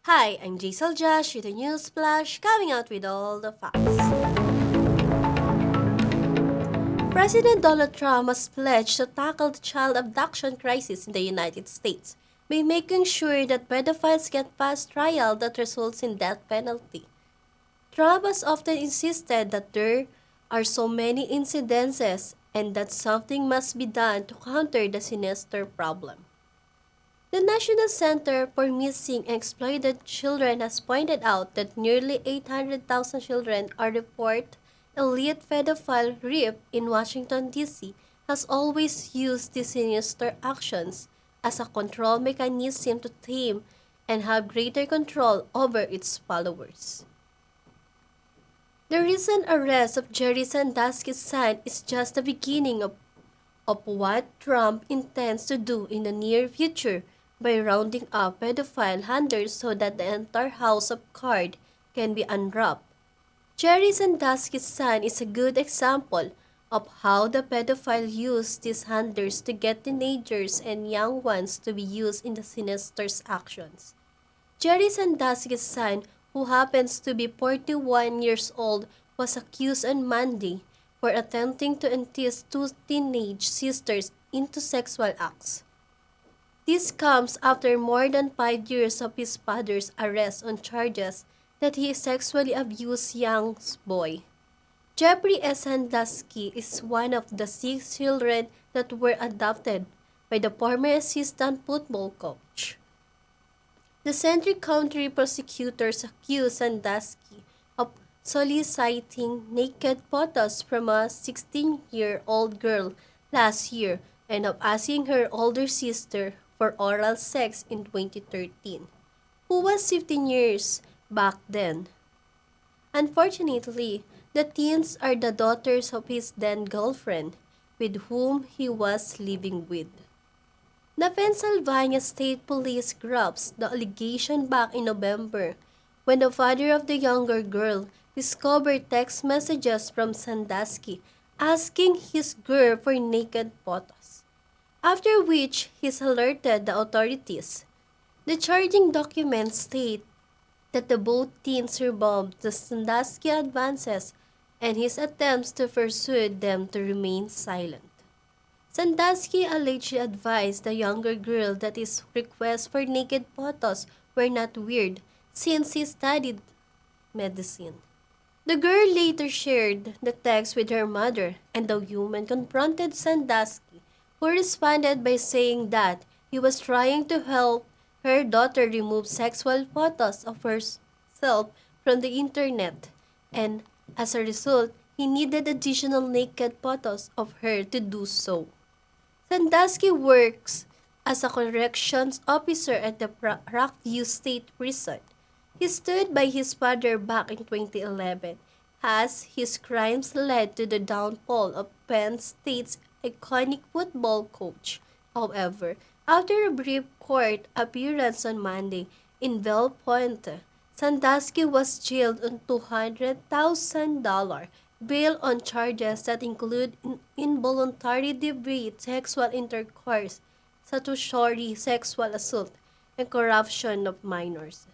Hi, I'm Jaisal Josh with a news flash coming out with all the facts. President Donald Trump has pledged to tackle the child abduction crisis in the United States by making sure that pedophiles get fast trial that results in death penalty. Trump has often insisted that there are so many incidences and that something must be done to counter the sinister problem. The National Center for Missing and Exploited Children has pointed out that nearly 800,000 children are reported elite pedophile rife in Washington, D.C. has always used these sinister actions as a control mechanism to tame and have greater control over its followers. The recent arrest of Jerry Sandusky's son is just the beginning of what Trump intends to do in the near future by rounding up pedophile handlers so that the entire house of cards can be unwrapped. Jerry Sandusky's son is a good example of how the pedophile used these handlers to get teenagers and young ones to be used in the sinister's actions. Jerry Sandusky's son, who happens to be 41 years old, was accused on Monday for attempting to entice two teenage sisters into sexual acts. This comes after more than 5 years of his father's arrest on charges that he sexually abused young boy. Jeffrey S. Sandusky is one of the 6 children that were adopted by the former assistant football coach. The Century County prosecutors accused Sandusky of soliciting naked photos from a 16-year-old girl last year and of asking her older sister for oral sex in 2013, who was 15 years back then. Unfortunately, the teens are the daughters of his then girlfriend, with whom he was living with. The Pennsylvania State Police drops the allegation back in November when the father of the younger girl discovered text messages from Sandusky asking his girl for naked photos, after which he alerted the authorities. The charging documents state that the both teens survived the Sandusky advances and his attempts to persuade them to remain silent. Sandusky allegedly advised the younger girl that his requests for naked photos were not weird since he studied medicine. The girl later shared the text with her mother, and the woman confronted Sandusky, who responded by saying that he was trying to help her daughter remove sexual photos of herself from the internet, and as a result, he needed additional naked photos of her to do so. Sandusky works as a corrections officer at the Rockview State Prison. He stood by his father back in 2011 as his crimes led to the downfall of Penn State's iconic football coach. However, after a brief court appearance on Monday in Belle Pointe, Sandusky was jailed on $200,000 bail on charges that include involuntary debate, sexual intercourse, statutory sexual assault, and corruption of minors.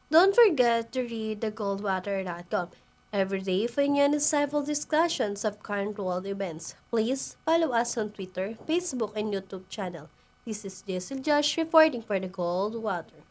Don't forget to read thegoldwater.com every day for new and insightful discussions of current world events. Please follow us on Twitter, Facebook, and YouTube channel. This is Jason Josh reporting for the Goldwater.